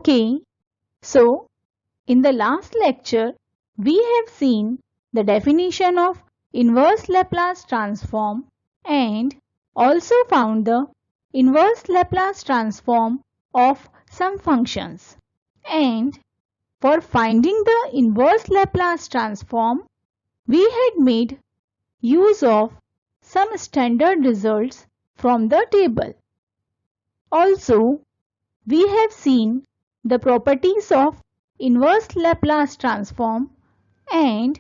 Okay, so in the last lecture, we have seen the definition of inverse Laplace transform and also found the inverse Laplace transform of some functions. And for finding the inverse Laplace transform, we had made use of some standard results from the table. Also, we have seen the properties of inverse Laplace transform and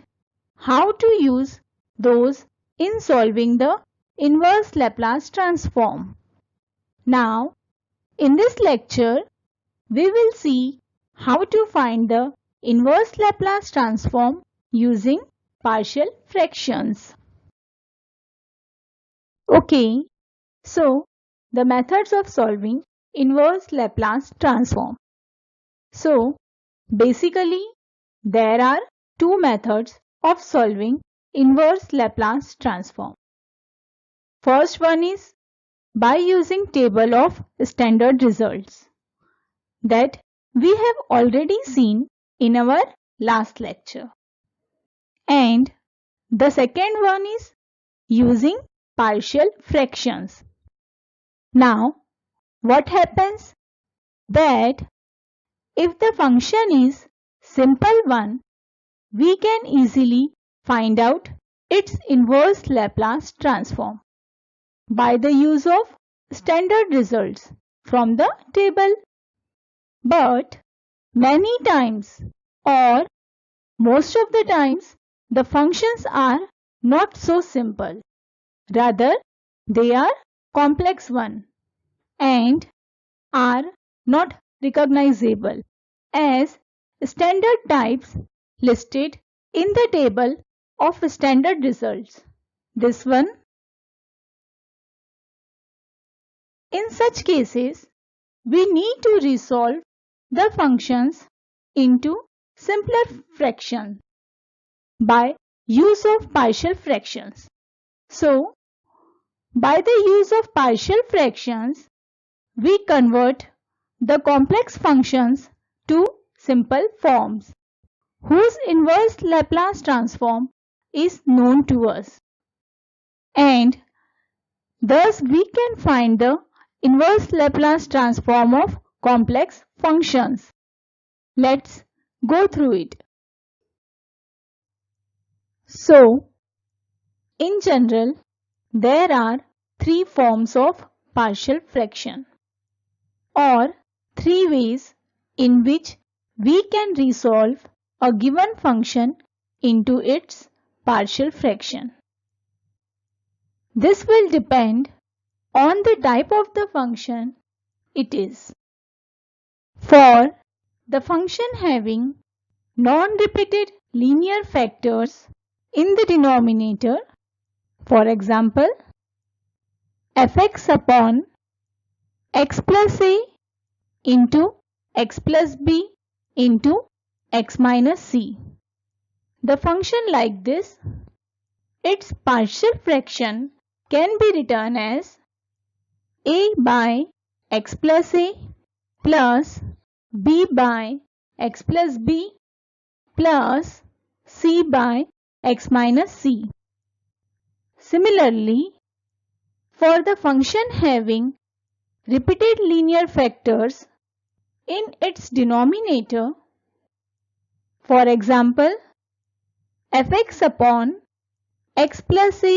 how to use those in solving the inverse Laplace transform. Now, in this lecture, we will see how to find the inverse Laplace transform using partial fractions. Okay, so the methods of solving inverse Laplace transform. So, basically, there are two methods of solving inverse Laplace transform. First one is by using table of standard results that we have already seen in our last lecture. And the second one is using partial fractions. Now, what happens? That if the function is simple one, we can easily find out its inverse Laplace transform by the use of standard results from the table. But many times or most of the times the functions are not so simple. Rather, they are complex one and are not recognizable as standard types listed in the table of standard results. This one. In such cases, we need to resolve the functions into simpler fractions by use of partial fractions. So, by the use of partial fractions, we convert the complex functions to simple forms whose inverse Laplace transform is known to us. And thus we can find the inverse Laplace transform of complex functions. Let's go through it. So, in general, there are three forms of partial fraction or three ways in which we can resolve a given function into its partial fraction. This will depend on the type of the function it is. For the function having non-repeated linear factors in the denominator, for example, fx upon x plus a into x plus b into x minus c. The function like this, its partial fraction can be written as a by x plus a plus b by x plus b plus c by x minus c. Similarly, for the function having repeated linear factors in its denominator, for example, fx upon x plus a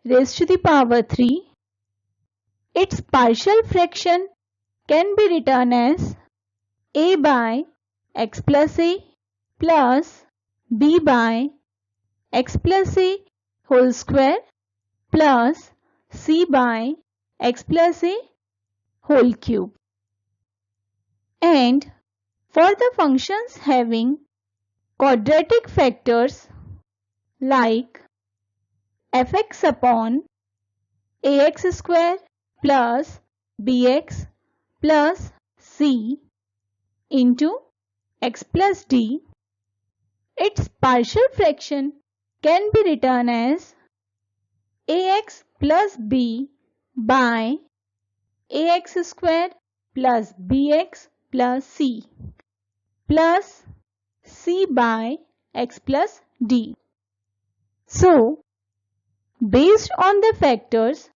raised to the power 3, its partial fraction can be written as a by x plus a plus b by x plus a whole square plus c by x plus a whole cube. And for the functions having quadratic factors like fx upon ax square plus bx plus c into x plus d, its partial fraction can be written as ax plus b by ax square plus bx plus c plus c by x plus d. So, based on the factors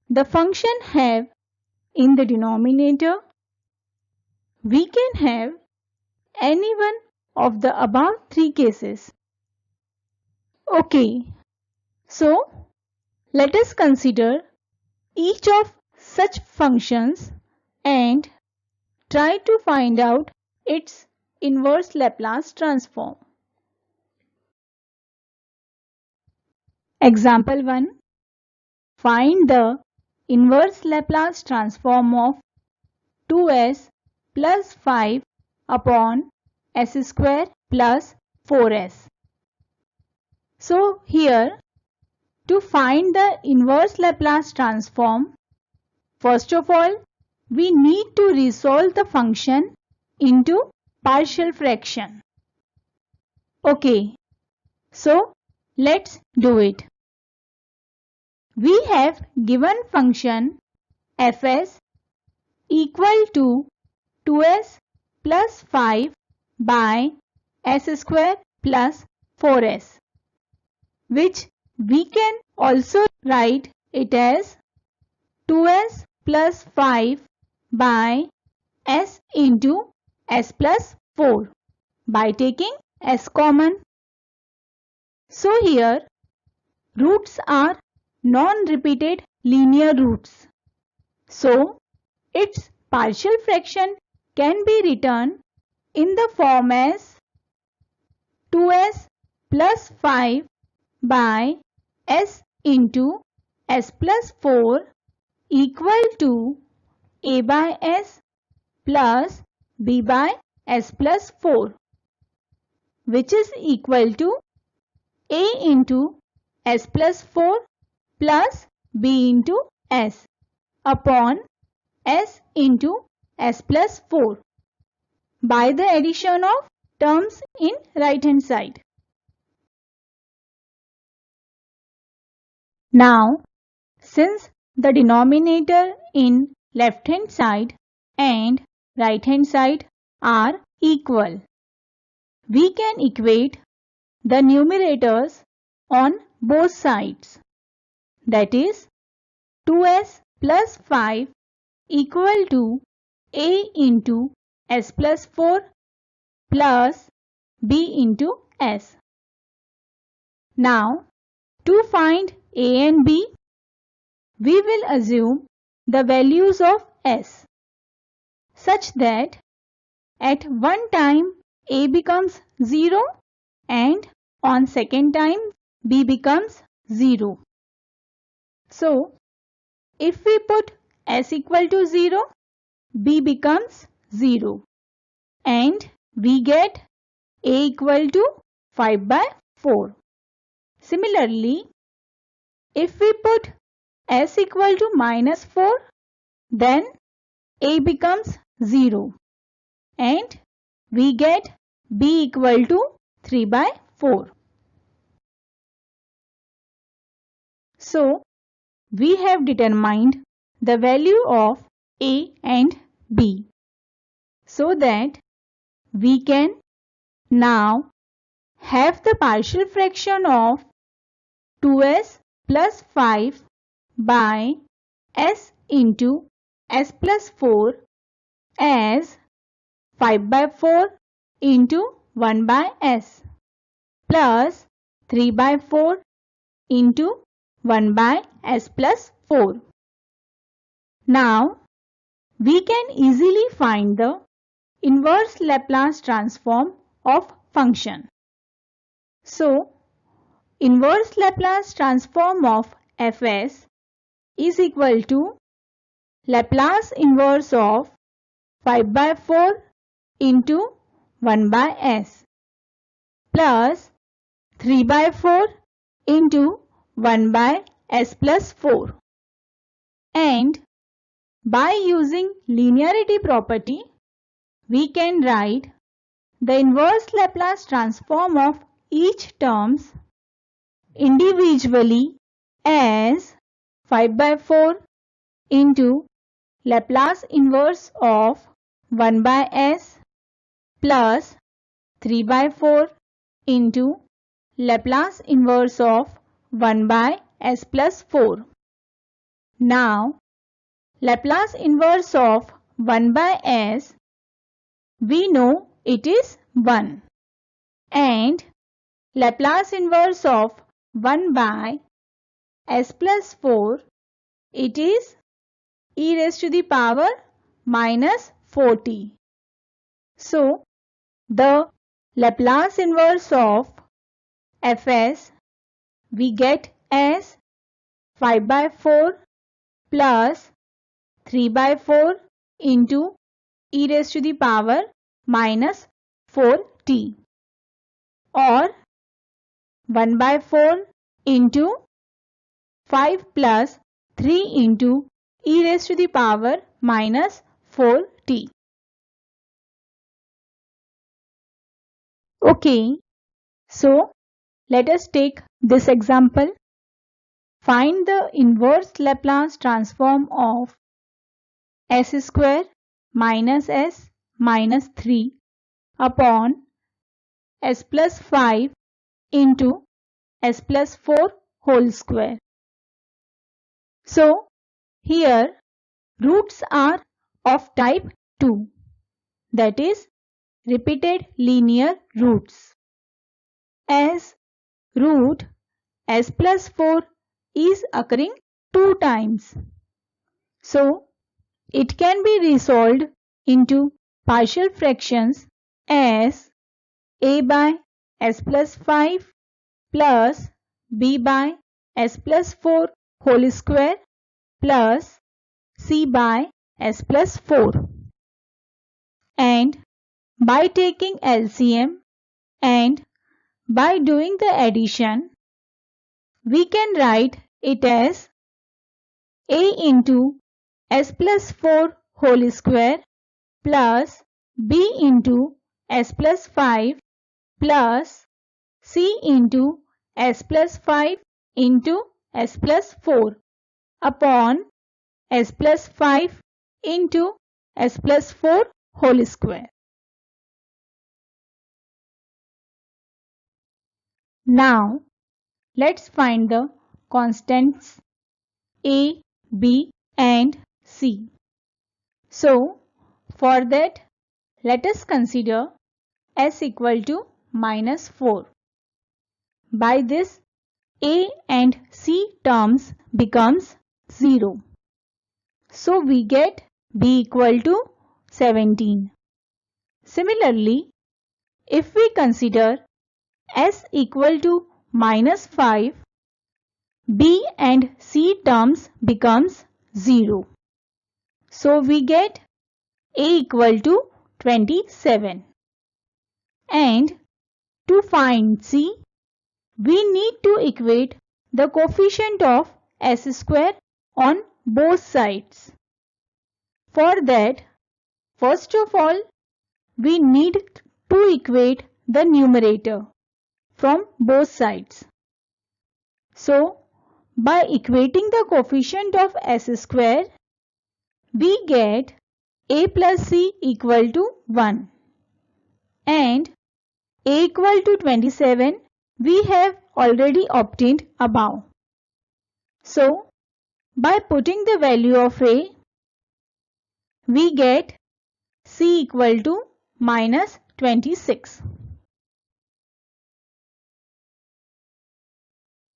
the function have in the denominator, we can have any one of the above three cases. Okay, so let us consider each of such functions and try to find out its inverse Laplace transform. Example 1. Find the inverse Laplace transform of 2s plus 5 upon s square plus 4s. So here, to find the inverse Laplace transform, first of all, we need to resolve the function into partial fraction. Okay, so let's do it. We have given function fs equal to 2s plus 5 by s square plus 4s, which we can also write it as 2s plus 5 by s into s plus 4 by taking s common. So here roots are non-repeated linear roots. So its partial fraction can be written in the form as 2s plus 5 by s into s plus 4 equal to a by s plus b by s plus 4, which is equal to a into s plus 4 plus b into s upon s into s plus 4 by the addition of terms in right hand side. Now, since the denominator in left hand side and right hand side are equal, we can equate the numerators on both sides. That is 2s plus 5 equal to a into s plus 4 plus b into s. Now, to find a and b, we will assume the values of s such that at one time a becomes 0 and on second time b becomes 0. So, if we put s equal to 0, b becomes 0 and we get a equal to 5 by 4. Similarly, if we put s equal to minus 4, then a becomes 0 and we get b equal to 3 by 4. So, we have determined the value of a and b so that we can now have the partial fraction of 2s plus 5 by s into s plus 4 as 5 by 4 into 1 by s plus 3 by 4 into 1 by s plus 4. Now, we can easily find the inverse Laplace transform of function. So, inverse Laplace transform of fs is equal to Laplace inverse of 5 by 4 into 1 by s plus 3 by 4 into 1 by s plus 4. And by using linearity property, we can write the inverse Laplace transform of each terms individually as 5 by 4 into Laplace inverse of 1 by s plus 3 by 4 into Laplace inverse of 1 by s plus 4. Now, Laplace inverse of 1 by s, we know it is 1, and Laplace inverse of 1 by s plus 4, it is e raised to the power minus 4t. So, the Laplace inverse of Fs we get as 5 by 4 plus 3 by 4 into e raised to the power minus 4t, or 1 by 4 into 5 plus 3 into e raised to the power minus 4t. Okay, so let us take this example. Find the inverse Laplace transform of s square minus s minus 3 upon s plus 5 into s plus 4 whole square. So, here roots are of type 2, that is repeated linear roots. As root s plus 4 is occurring 2 times, so it can be resolved into partial fractions as a by s plus 5 plus b by s plus 4 whole square plus c by s plus 4. And by taking LCM and by doing the addition, we can write it as a into s plus 4 whole square plus b into s plus 5 plus c into s plus 5 into s plus 4 upon s plus 5 into s plus 4 whole square. Now, let's find the constants a, b and c. So, for that, let us consider s equal to minus 4. By this, a and c terms becomes 0. So, we get b equal to 17. Similarly, if we consider s equal to minus 5, b and c terms becomes 0. So, we get a equal to 27. And to find c, we need to equate the coefficient of s square on both sides. For that, first of all, we need to equate the numerator from both sides. So, by equating the coefficient of s square, we get a plus c equal to 1. And a equal to 27 we have already obtained above. So, by putting the value of a, we get c equal to minus 26.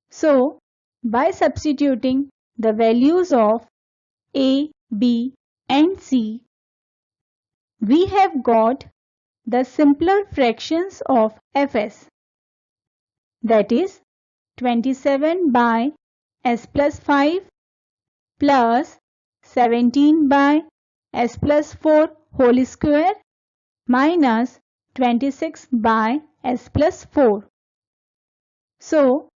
So, by substituting the values of a, b and c, we have got the simpler fractions of Fs, that is 27 by s plus 5 plus 17 by s plus 4 whole square minus 26 by s plus 4. So,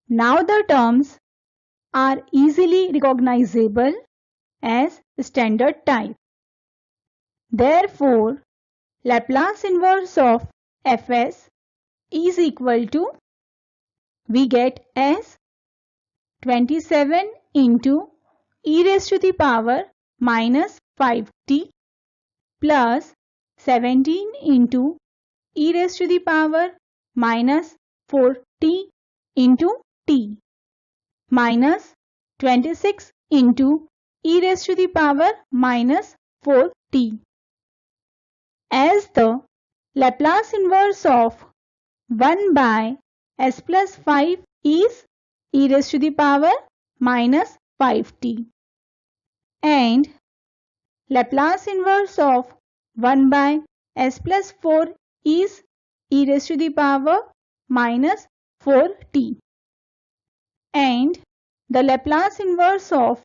now the terms are easily recognizable as standard type. Therefore, Laplace inverse of Fs is equal to, we get as 27 into e raised to the power minus 5t plus 17 into e raised to the power minus 4t into t minus 26 into e raised to the power minus 4t. As the Laplace inverse of 1 by s plus 5 is e raised to the power minus 5t and Laplace inverse of 1 by s plus 4 is e raised to the power minus 4t and the Laplace inverse of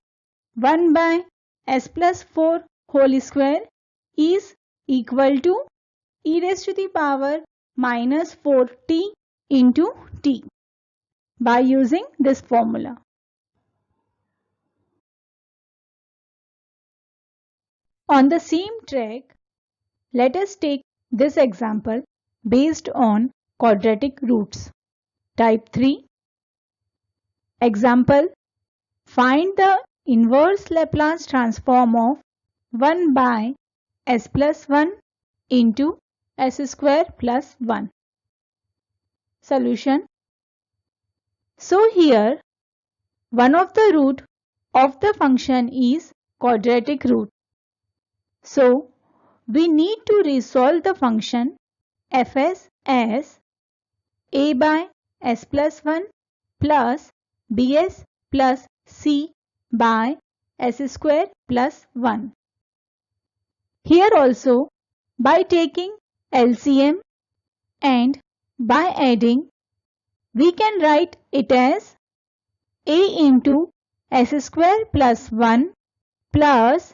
1 by s plus 4 whole square is equal to e raised to the power minus 4t into t by using this formula. On the same track, let us take this example based on quadratic roots. Type 3. Example. Find the inverse Laplace transform of 1 by s plus 1 into s square plus 1. Solution. So here, one of the root of the function is quadratic root. So, we need to resolve the function fs as a by s plus 1 plus bs plus c by s square plus 1. Here also, by taking LCM and by adding, we can write it as a into s square plus 1 plus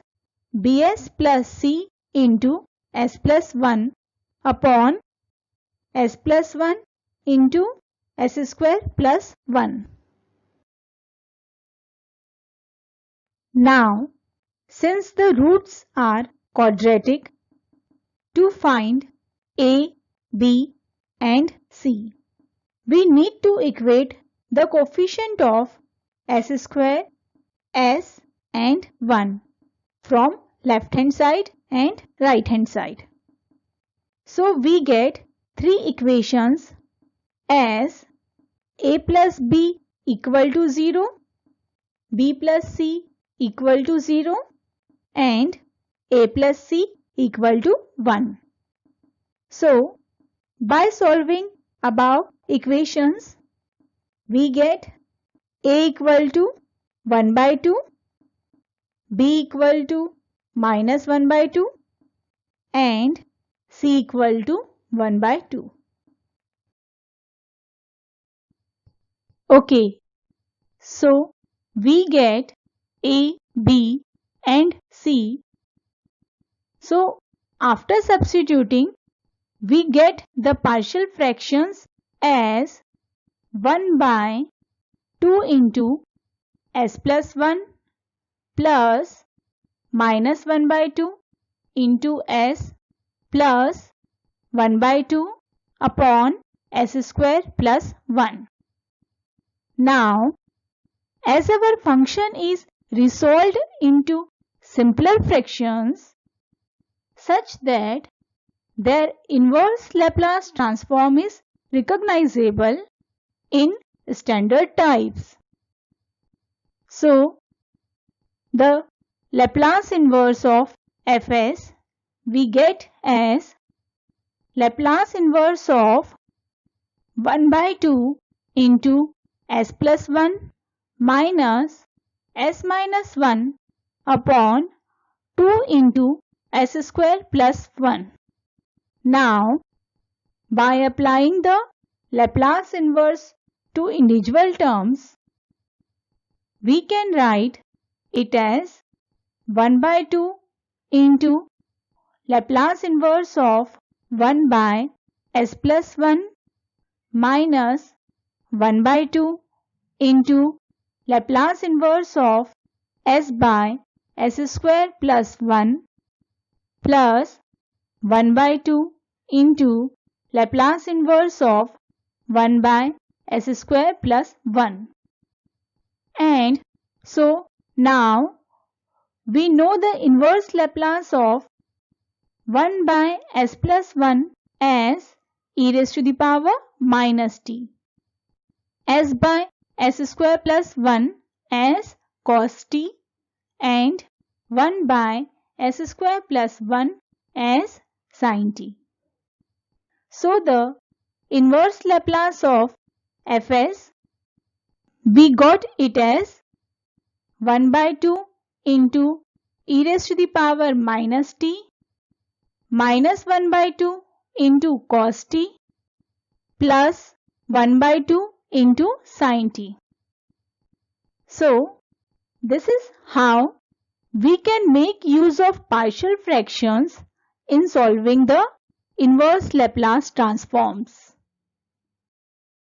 bs plus c into s plus 1 upon s plus 1 into s square plus 1. Now, since the roots are quadratic, to find a, b and c, we need to equate the coefficient of s square, s and 1 from left hand side and right hand side. So we get three equations as a plus b equal to 0, b plus c equal to 0 and a plus c equal to 1. So by solving above equations, we get a equal to 1 by 2, b equal to minus 1 by 2 and c equal to 1 by 2. Okay, so we get a, b and c. So after substituting, we get the partial fractions as 1 by 2 into s plus 1 plus minus 1 by 2 into s plus 1 by 2 upon s square plus 1. Now, as our function is resolved into simpler fractions such that their inverse Laplace transform is recognizable in standard types. So, the Laplace inverse of fs we get as Laplace inverse of 1 by 2 into s plus 1 minus s minus 1 upon 2 into s square plus 1. Now, by applying the Laplace inverse to individual terms, we can write it as 1 by 2 into Laplace inverse of 1 by s plus 1 minus 1 by 2 into Laplace inverse of s by s square plus 1 plus 1 by 2 into Laplace inverse of 1 by s square plus 1. And so now we know the inverse Laplace of 1 by s plus 1 as e raised to the power minus t, s by s square plus 1 as cos t, and 1 by s square plus 1 as sin t. So the inverse Laplace of Fs, we got it as 1 by 2 into e raised to the power minus t minus 1 by 2 into cos t plus 1 by 2 into sin t. So this is how we can make use of partial fractions in solving the inverse Laplace transforms.